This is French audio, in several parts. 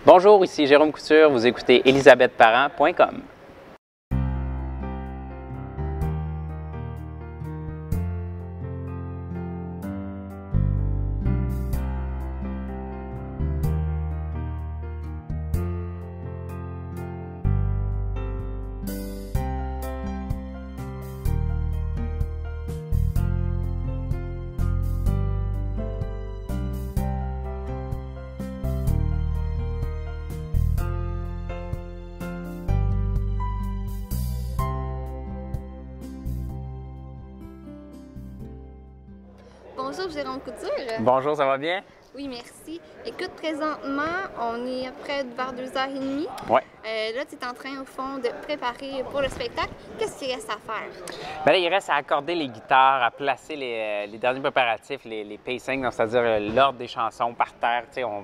Bonjour, ici Jérôme Couture, vous écoutez elisabethparent.com. Bonjour Jérôme Couture. Bonjour, ça va bien? Oui, merci. Écoute, présentement, on est à près vers 2h30. Oui. Là, tu es en train, au fond, de préparer pour le spectacle. Qu'est-ce qu'il reste à faire? Bien là, il reste à accorder les guitares, à placer les derniers préparatifs, les pacings, c'est-à-dire l'ordre des chansons par terre.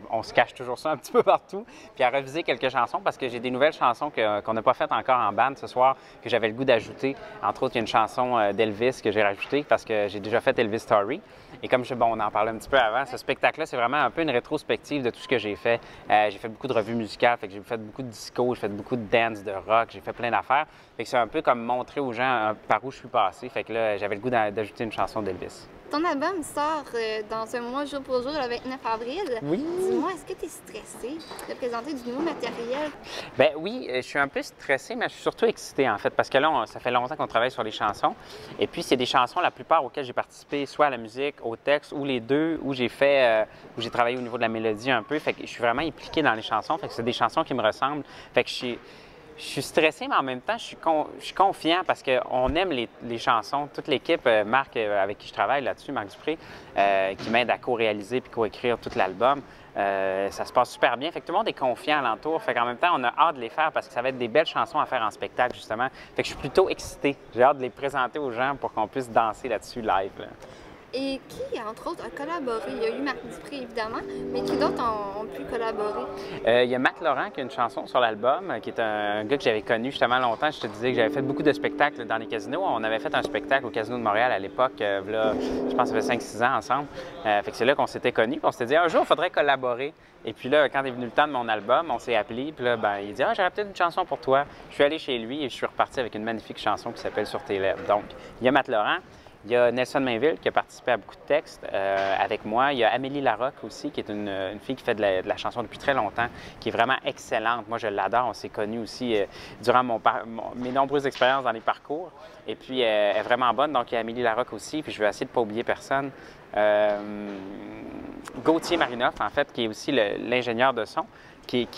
On se cache toujours ça un petit peu partout. Puis à reviser quelques chansons parce que j'ai des nouvelles chansons qu'on n'a pas faites encore en band ce soir, que j'avais le goût d'ajouter. Entre autres, il y a une chanson d'Elvis que j'ai rajoutée parce que j'ai déjà fait Elvis Story. Et comme on en parlait un petit peu avant, ce spectacle-là, c'est vraiment un peu une rétrospective de tout ce que j'ai fait. J'ai fait beaucoup de revues musicales, fait que j'ai fait beaucoup de disco, j'ai fait beaucoup de dance, de rock, j'ai fait plein d'affaires. Fait que c'est un peu comme montrer aux gens par où je suis passé. Fait que là, j'avais le goût d'ajouter une chanson d'Elvis. Ton album sort dans un mois jour pour jour, le 29 avril. Oui. Dis-moi, est-ce que tu es stressé de présenter du nouveau matériel? Bien oui, je suis un peu stressé, mais je suis surtout excité en fait, parce que là, ça fait longtemps qu'on travaille sur les chansons. Et puis, c'est des chansons, la plupart auxquelles j'ai participé, soit à la musique, au texte, ou les deux, où j'ai travaillé au niveau de la mélodie un peu. Fait que je suis vraiment impliqué dans les chansons. Fait que c'est des chansons qui me ressemblent. Fait que je suis stressé, mais en même temps, je suis confiant parce qu'on aime les chansons. Toute l'équipe, Marc, avec qui je travaille là-dessus, Marc Dupré, qui m'aide à co-réaliser puis co-écrire tout l'album. Ça se passe super bien. Fait que tout le monde est confiant alentour. Fait qu'en même temps, on a hâte de les faire parce que ça va être des belles chansons à faire en spectacle, justement. Fait que je suis plutôt excité. J'ai hâte de les présenter aux gens pour qu'on puisse danser là-dessus live. Là. Et qui, entre autres, a collaboré? Il y a eu Marc Dupré, évidemment, mais qui d'autres ont pu collaborer? Il y a Matt Laurent qui a une chanson sur l'album, qui est un gars que j'avais connu justement longtemps. Je te disais que j'avais fait beaucoup de spectacles dans les casinos. On avait fait un spectacle au Casino de Montréal à l'époque, là, je pense que ça fait 5-6 ans ensemble. Fait que c'est là qu'on s'était connus. On s'était dit, un jour, il faudrait collaborer. Et puis là, quand est venu le temps de mon album, on s'est appelé. Puis là, il dit, j'aurais peut-être une chanson pour toi. Je suis allé chez lui et je suis reparti avec une magnifique chanson qui s'appelle Sur tes lèvres. Donc, il y a Matt Laurent. Il y a Nelson Mainville qui a participé à beaucoup de textes avec moi. Il y a Amélie Larocque aussi, qui est une fille qui fait de la chanson depuis très longtemps, qui est vraiment excellente. Moi, je l'adore. On s'est connus aussi durant mes nombreuses expériences dans les parcours. Et puis, elle est vraiment bonne. Donc, il y a Amélie Larocque aussi. Puis, je vais essayer de ne pas oublier personne. Gauthier Marinoff, en fait, qui est aussi l'ingénieur de son, qui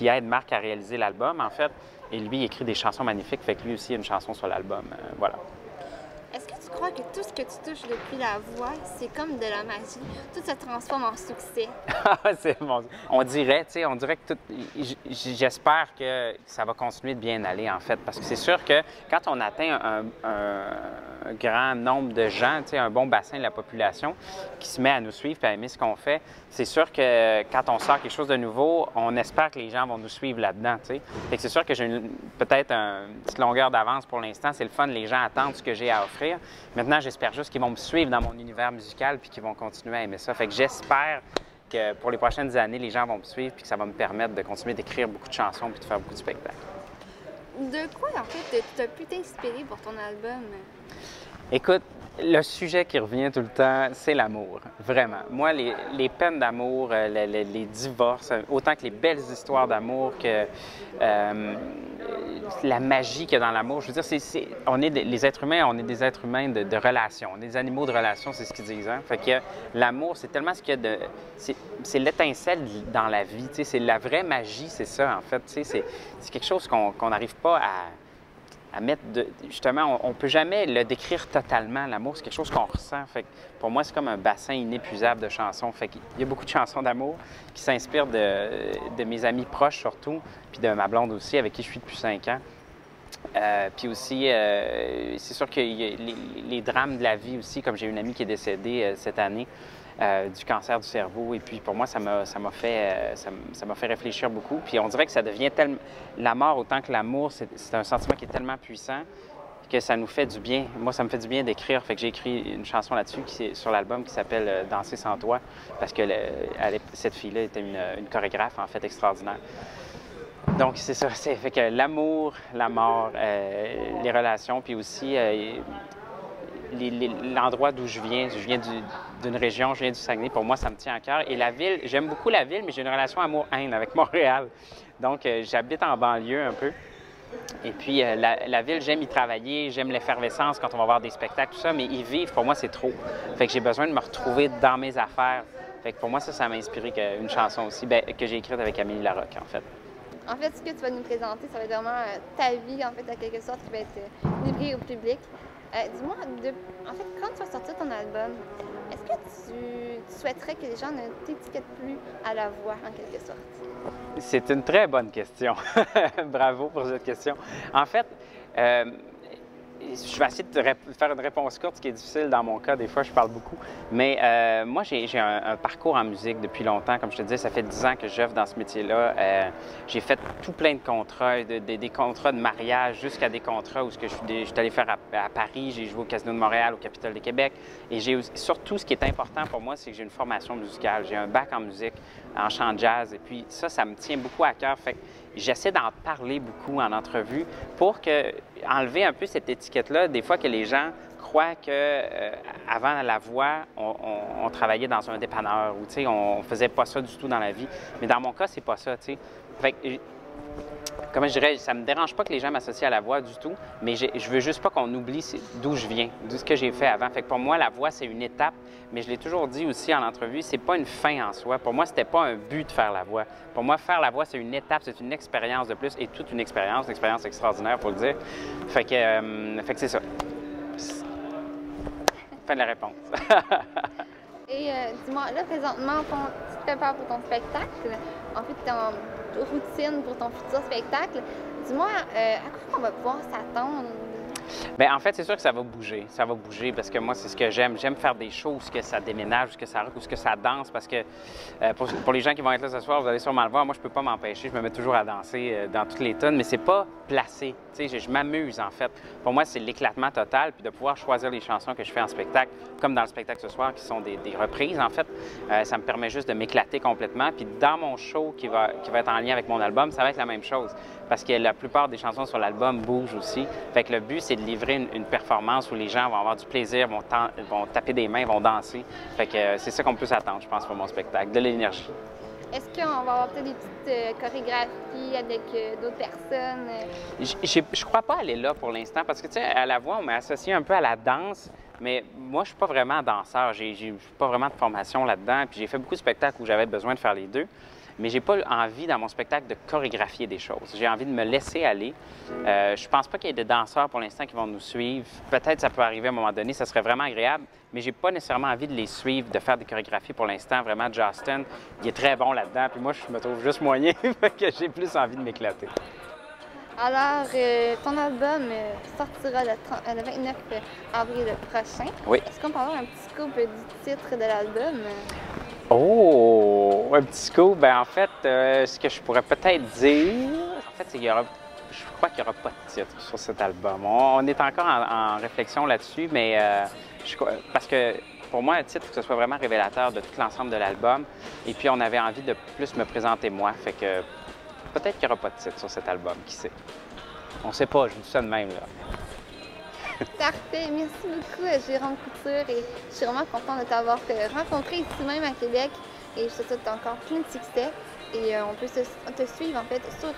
aide Marc à réaliser l'album, en fait. Et lui, il écrit des chansons magnifiques. Fait que lui aussi, il a une chanson sur l'album. Voilà. Est-ce que tu crois que tout ce que tu touches depuis la voix, c'est comme de la magie? Tout se transforme en succès. C'est bon. On dirait que j'espère que ça va continuer de bien aller, en fait, parce que c'est sûr que quand on atteint un grand nombre de gens, un bon bassin de la population qui se met à nous suivre et à aimer ce qu'on fait, c'est sûr que quand on sort quelque chose de nouveau, on espère que les gens vont nous suivre là-dedans, Fait que c'est sûr que j'ai peut-être une petite longueur d'avance pour l'instant. C'est le fun, les gens attendent ce que j'ai à offrir. Maintenant, j'espère juste qu'ils vont me suivre dans mon univers musical puis qu'ils vont continuer à aimer ça. Fait que j'espère que pour les prochaines années, les gens vont me suivre puis que ça va me permettre de continuer d'écrire beaucoup de chansons puis de faire beaucoup de spectacles. De quoi, en fait, tu as pu t'inspirer pour ton album? Écoute, le sujet qui revient tout le temps, c'est l'amour, vraiment. Moi, les peines d'amour, les divorces, autant que les belles histoires d'amour, que la magie qu'il y a dans l'amour, je veux dire, les êtres humains, on est des êtres humains de relations, on est des animaux de relations, c'est ce qu'ils disent. Hein? Fait que l'amour, c'est tellement ce qu'il y a de... C'est l'étincelle dans la vie, c'est la vraie magie, c'est ça, en fait. C'est quelque chose qu'on n'arrive pas à mettre justement, on ne peut jamais le décrire totalement, l'amour, c'est quelque chose qu'on ressent. Fait que pour moi, c'est comme un bassin inépuisable de chansons. Fait qu'il y a beaucoup de chansons d'amour qui s'inspirent de mes amis proches surtout, puis de ma blonde aussi, avec qui je suis depuis 5 ans. Puis aussi, c'est sûr qu'il y a les drames de la vie aussi, comme j'ai une amie qui est décédée cette année du cancer du cerveau. Et puis pour moi, ça m'a fait réfléchir beaucoup. Puis on dirait que ça devient tellement... La mort, autant que l'amour, c'est un sentiment qui est tellement puissant que ça nous fait du bien. Moi, ça me fait du bien d'écrire. Fait que j'ai écrit une chanson là-dessus sur l'album qui s'appelle Danser sans toi, parce que cette fille-là était une chorégraphe, en fait, extraordinaire. Donc, c'est ça. Fait que l'amour, la mort, les relations, puis aussi l'endroit d'où je viens d'une région, je viens du Saguenay, pour moi, ça me tient à cœur. Et la ville, j'aime beaucoup la ville, mais j'ai une relation amour-haine avec Montréal. Donc, j'habite en banlieue un peu. Et puis, la ville, j'aime y travailler, j'aime l'effervescence quand on va voir des spectacles, tout ça, mais y vivre, pour moi, c'est trop. Fait que j'ai besoin de me retrouver dans mes affaires. Fait que pour moi, ça m'a inspiré une chanson aussi, que j'ai écrite avec Amélie Larocque, en fait. En fait, ce que tu vas nous présenter, ça va être vraiment ta vie, en fait, en quelque sorte, qui va être livrée au public. Dis-moi, en fait, quand tu vas sortir ton album, est-ce que tu souhaiterais que les gens ne t'étiquettent plus à la voix, en quelque sorte? C'est une très bonne question. Bravo pour cette question. En fait, je vais essayer de faire une réponse courte, ce qui est difficile dans mon cas. Des fois, je parle beaucoup. Mais moi, j'ai un parcours en musique depuis longtemps. Comme je te disais, ça fait 10 ans que j'œuvre dans ce métier-là. J'ai fait tout plein de contrats, des contrats de mariage jusqu'à des contrats où je suis allé faire à Paris. J'ai joué au Casino de Montréal, au Capitole de Québec. Et surtout, ce qui est important pour moi, c'est que j'ai une formation musicale. J'ai un bac en musique, en chant jazz. Et puis ça me tient beaucoup à cœur. Fait que j'essaie d'en parler beaucoup en entrevue pour enlever un peu cette étiquette-là. Des fois que les gens croient qu'avant la voix, on travaillait dans un dépanneur ou on faisait pas ça du tout dans la vie. Mais dans mon cas, c'est pas ça. Fait que, comment je dirais, ça me dérange pas que les gens m'associent à la voix du tout, mais je veux juste pas qu'on oublie d'où je viens, de ce que j'ai fait avant. Fait que pour moi, la voix, c'est une étape, mais je l'ai toujours dit aussi en entrevue, c'est pas une fin en soi. Pour moi, c'était pas un but de faire la voix. Pour moi, faire la voix, c'est une étape, c'est une expérience de plus, et toute une expérience extraordinaire, faut le dire. Fait que c'est ça. Fin de la réponse. Et dis-moi, là, présentement, tu te prépares pour ton spectacle. En fait, tu es en routine pour ton futur spectacle. Dis-moi, à quoi on va pouvoir s'attendre? Bien, en fait, c'est sûr que ça va bouger. Ça va bouger parce que moi, c'est ce que j'aime. J'aime faire des shows où ça déménage, où ça rock, où ça danse. Parce que pour les gens qui vont être là ce soir, vous allez sûrement le voir, moi, je peux pas m'empêcher. Je me mets toujours à danser dans toutes les tonnes, mais c'est pas placé. Tu sais, je m'amuse, en fait. Pour moi, c'est l'éclatement total. Puis de pouvoir choisir les chansons que je fais en spectacle, comme dans le spectacle ce soir, qui sont des reprises, en fait, ça me permet juste de m'éclater complètement. Puis dans mon show qui va être en lien avec mon album, ça va être la même chose. Parce que la plupart des chansons sur l'album bougent aussi. Fait que le but, c'est de livrer une performance où les gens vont avoir du plaisir, vont taper des mains, vont danser. Fait que c'est ça qu'on peut s'attendre, je pense, pour mon spectacle, de l'énergie. Est-ce qu'on va avoir peut-être des petites chorégraphies avec d'autres personnes? Je crois pas aller là pour l'instant parce que, tu sais, à la voix, on m'a associé un peu à la danse, mais moi, je suis pas vraiment danseur. J'ai pas vraiment de formation là-dedans. Puis j'ai fait beaucoup de spectacles où j'avais besoin de faire les deux. Mais j'ai pas envie, dans mon spectacle, de chorégraphier des choses. J'ai envie de me laisser aller. Je pense pas qu'il y ait de danseurs pour l'instant qui vont nous suivre. Peut-être ça peut arriver à un moment donné, ça serait vraiment agréable, mais j'ai pas nécessairement envie de les suivre, de faire des chorégraphies pour l'instant. Vraiment, Justin, il est très bon là-dedans, puis moi, je me trouve juste moyen, que j'ai plus envie de m'éclater. Alors, ton album sortira le 29 avril prochain. Oui. Est-ce qu'on peut avoir un petit scoop du titre de l'album? Oh! Un petit coup. Bien, en fait, ce que je pourrais peut-être dire, en fait, c'est qu'il y aura, je crois qu'il n'y aura pas de titre sur cet album. On est encore en réflexion là-dessus, mais parce que pour moi, un titre, il faut que ce soit vraiment révélateur de tout l'ensemble de l'album. Et puis, on avait envie de plus me présenter moi. Fait que peut-être qu'il n'y aura pas de titre sur cet album, qui sait? On ne sait pas, je dis ça de même, là. Parfait. Merci beaucoup, Jérôme Couture. Et je suis vraiment contente de t'avoir rencontré ici même à Québec. Et je te souhaite encore plein de succès. Et on peut te suivre en fait sur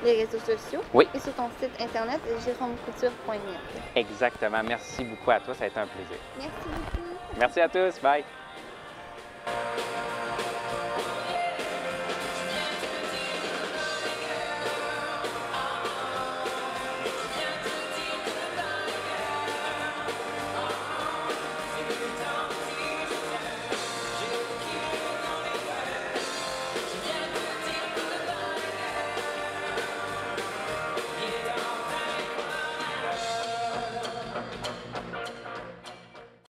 les réseaux sociaux et sur ton site internet jérômecouture.net. Exactement. Merci beaucoup à toi. Ça a été un plaisir. Merci beaucoup. Merci à tous. Bye.